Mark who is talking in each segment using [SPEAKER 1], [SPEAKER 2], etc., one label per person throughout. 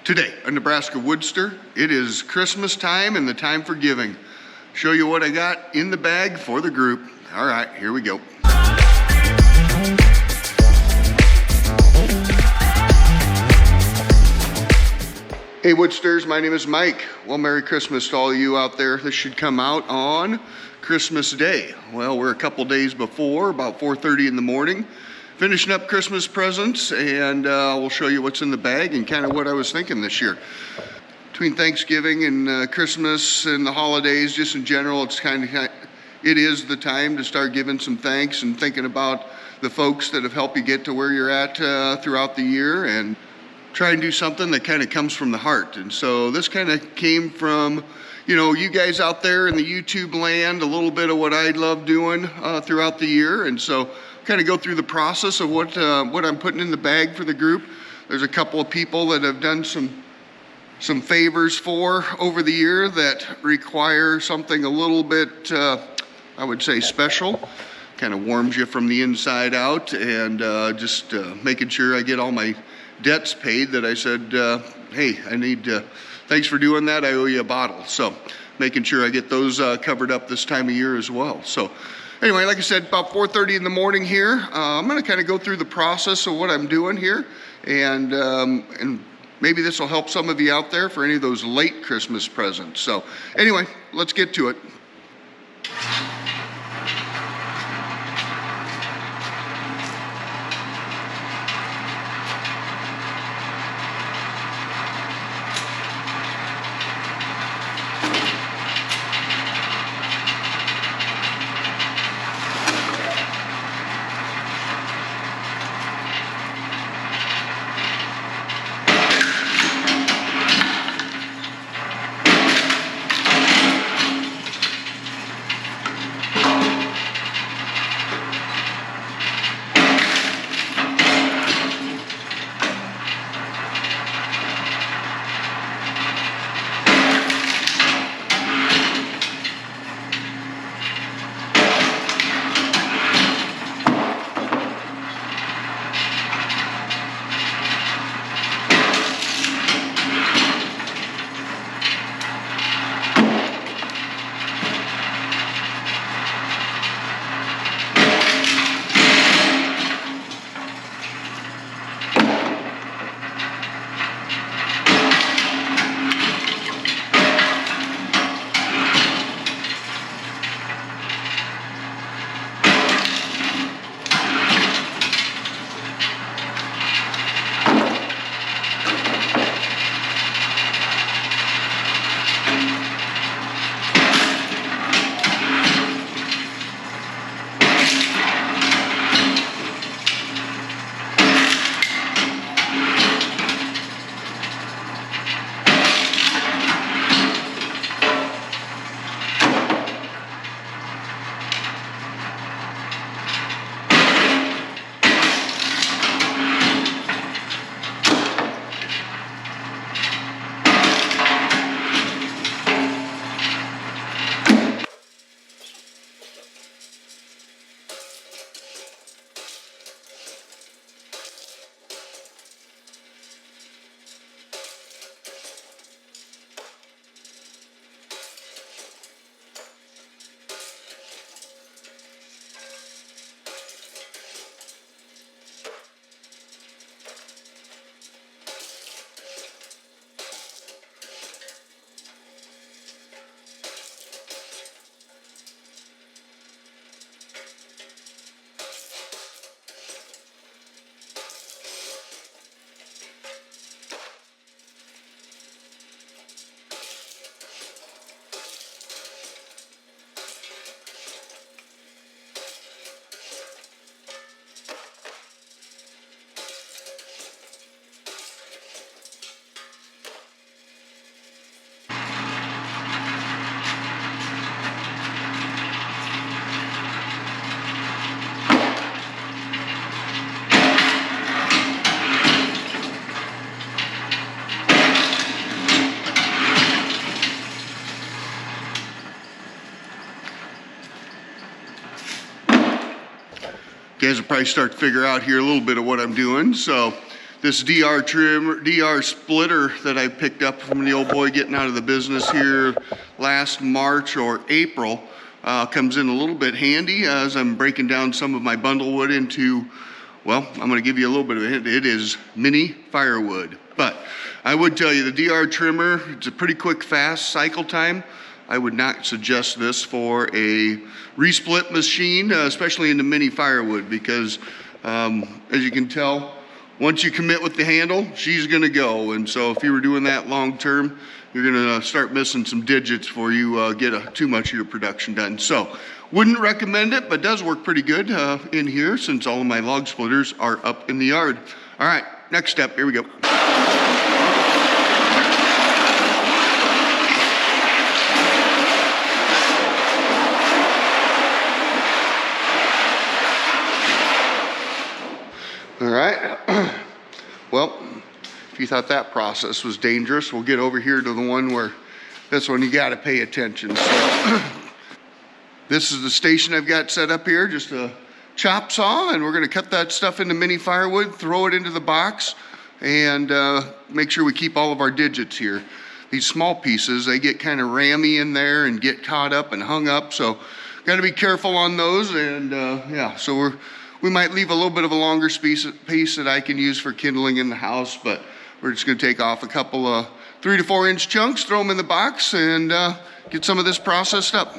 [SPEAKER 1] Today on Nebraska WoodSTR, it is Christmas time and the time for giving. Show you what I got in the bag for the group. All right, here we go. Hey WoodSTRs, my name is Mike. Well, Merry Christmas to all of you out there. This should come out on Christmas Day. Well, we're a couple days before, about 4:30 in the morning. Finishing up Christmas presents, and we'll show you what's in the bag and kind of what I was thinking this year. Between Thanksgiving and Christmas and the holidays, just in general, it is the time to start giving some thanks and thinking about the folks that have helped you get to where you're at throughout the year, and try and do something that kind of comes from the heart. And so this kind of came from, you guys out there in the YouTube land, a little bit of what I love doing throughout the year. And so kind of go through the process of what I'm putting in the bag for the group. There's a couple of people that have done some favors for over the year that require something a little bit, I would say, special. Kind of warms you from the inside out, and just making sure I get all my debts paid that I said, hey, I need, thanks for doing that, I owe you a bottle. So making sure I get those covered up this time of year as well. So anyway, like I said, about 4:30 in the morning here. I'm going to kind of go through the process of what I'm doing here, and maybe this will help some of you out there for any of those late Christmas presents. So anyway, let's get to it. You guys will probably start to figure out here a little bit of what I'm doing. So this DR splitter that I picked up from the old boy getting out of the business here last March or April comes in a little bit handy as I'm breaking down some of my bundle wood into, well, I'm going to give you a little bit of a hint. It is mini firewood. But I would tell you the DR trimmer, it's a pretty quick, fast cycle time. I would not suggest this for a resplit machine, especially in the mini firewood, because as you can tell, once you commit with the handle, she's gonna go. And so if you were doing that long term, you're gonna start missing some digits before you get too much of your production done. So wouldn't recommend it, but does work pretty good in here since all of my log splitters are up in the yard. All right, next step, here we go. All right, well, if you thought that process was dangerous, we'll get over here to the one where this one you gotta pay attention. So this is the station I've got set up here, just a chop saw, and we're gonna cut that stuff into mini firewood, throw it into the box, and make sure we keep all of our digits here. These small pieces, they get kind of rammy in there and get caught up and hung up, so gotta be careful on those. And yeah, so we might leave a little bit of a longer piece that I can use for kindling in the house, but we're just gonna take off a couple of 3 to 4 inch chunks, throw them in the box, and get some of this processed up.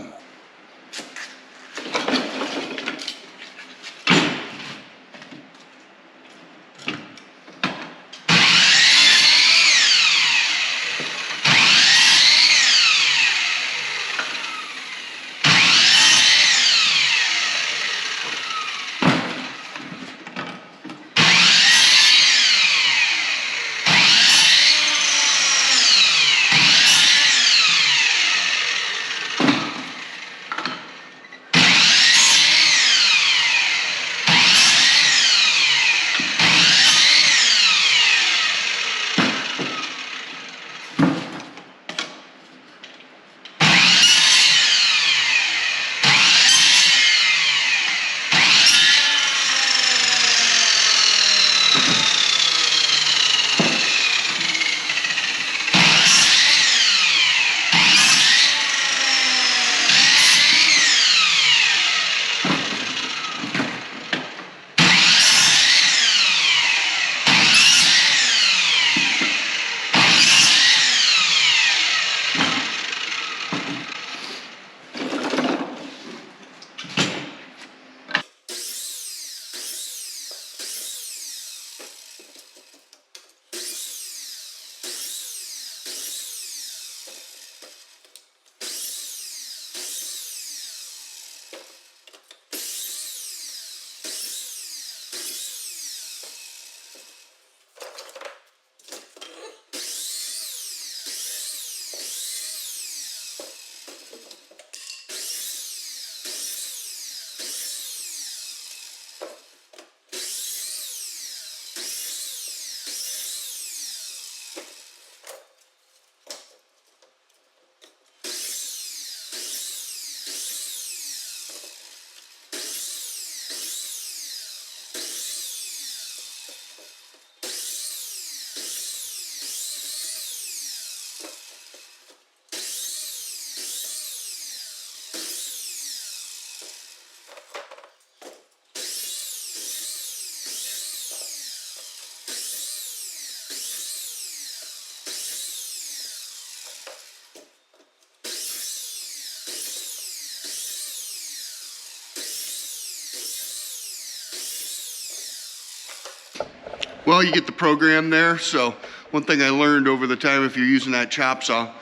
[SPEAKER 1] Well, you get the program there. So one thing I learned over the time, if you're using that chop saw,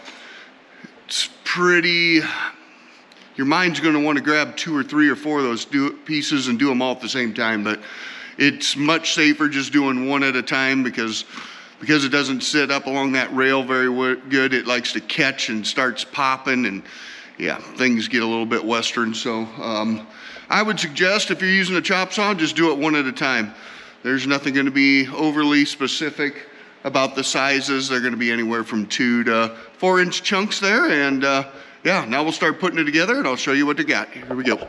[SPEAKER 1] it's pretty, your mind's gonna wanna grab 2 or 3 or 4 of those pieces and do them all at the same time, but it's much safer just doing one at a time because it doesn't sit up along that rail very good. It likes to catch and starts popping, and yeah, things get a little bit Western. So I would suggest if you're using a chop saw, just do it one at a time. There's nothing gonna be overly specific about the sizes. They're gonna be anywhere from 2 to 4 inch chunks there. And yeah, now we'll start putting it together and I'll show you what to got. Here we go.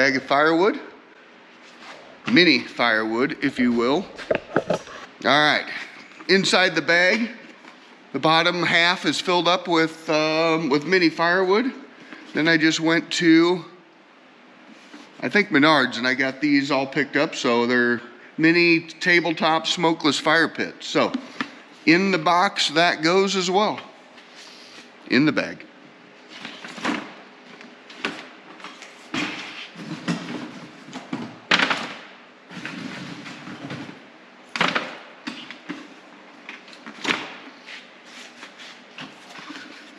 [SPEAKER 1] bag of firewood, mini firewood, if you will. All right, inside the bag, the bottom half is filled up with mini firewood. Then I just went to, I think, Menards, and I got these all picked up. So they're mini tabletop smokeless fire pits. So in the box that goes as well, in the bag.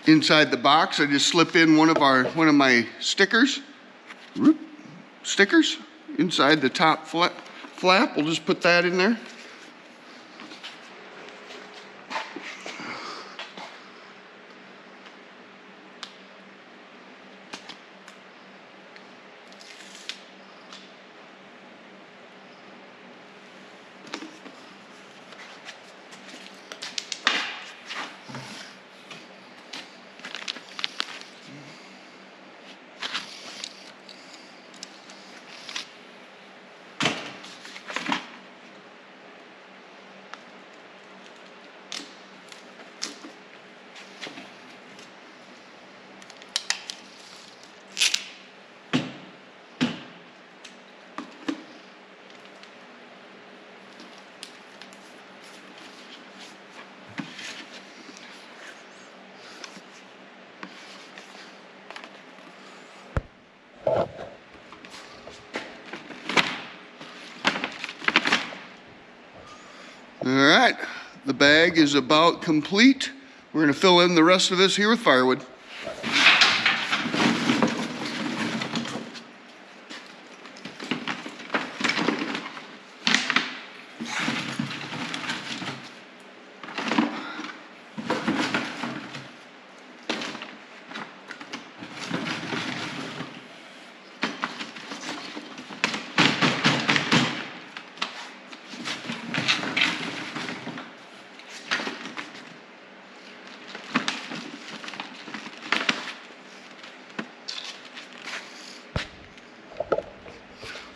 [SPEAKER 1] Inside the box, I just slip in one of my stickers. Stickers inside the top flap. We'll just put that in there. All right, the bag is about complete. We're gonna fill in the rest of this here with firewood.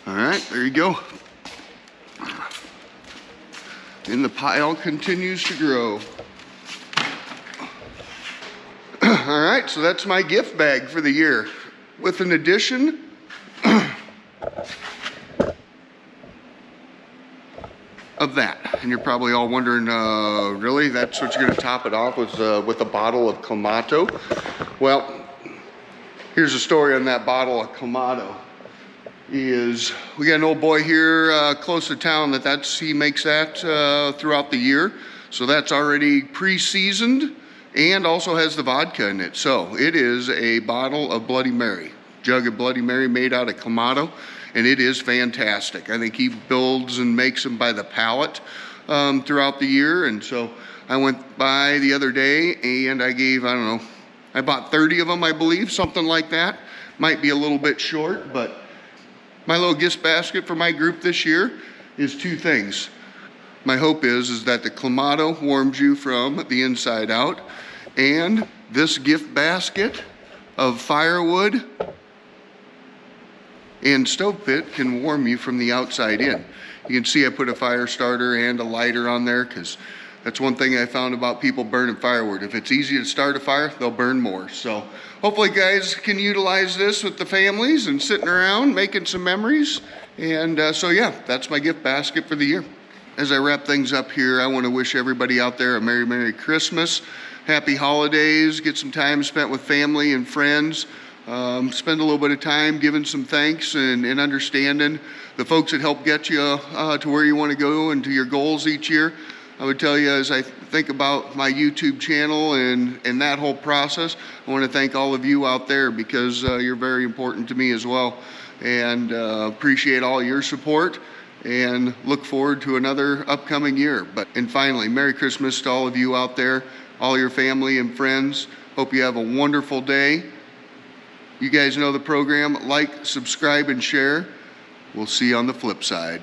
[SPEAKER 1] All right, there you go. And the pile continues to grow. All right, so that's my gift bag for the year, with an addition of that. And you're probably all wondering, really? That's what you're gonna top it off with a bottle of Clamato? Well, here's a story on that bottle of Clamato. We got an old boy here close to town he makes that throughout the year. So that's already pre-seasoned and also has the vodka in it. So it is a bottle of Bloody Mary, jug of Bloody Mary made out of Clamato, and it is fantastic. I think he builds and makes them by the pallet throughout the year. And so I went by the other day and I gave, I don't know, I bought 30 of them, I believe, something like that. Might be a little bit short, but my little gift basket for my group this year is two things. My hope is that the Clamato warms you from the inside out, and this gift basket of firewood and stove pit can warm you from the outside in. You can see I put a fire starter and a lighter on there, because that's one thing I found about people burning firewood. If it's easy to start a fire, they'll burn more. So hopefully guys can utilize this with the families and sitting around making some memories. And so yeah, that's my gift basket for the year. As I wrap things up here, I want to wish everybody out there a Merry, Merry Christmas. Happy holidays. Get some time spent with family and friends. Spend a little bit of time giving some thanks and understanding the folks that help get you to where you want to go and to your goals each year. I would tell you, as I think about my YouTube channel and that whole process, I want to thank all of you out there, because you're very important to me as well, and appreciate all your support and look forward to another upcoming year. And finally, Merry Christmas to all of you out there, all your family and friends. Hope you have a wonderful day. You guys know the program. Like, subscribe, and share. We'll see you on the flip side.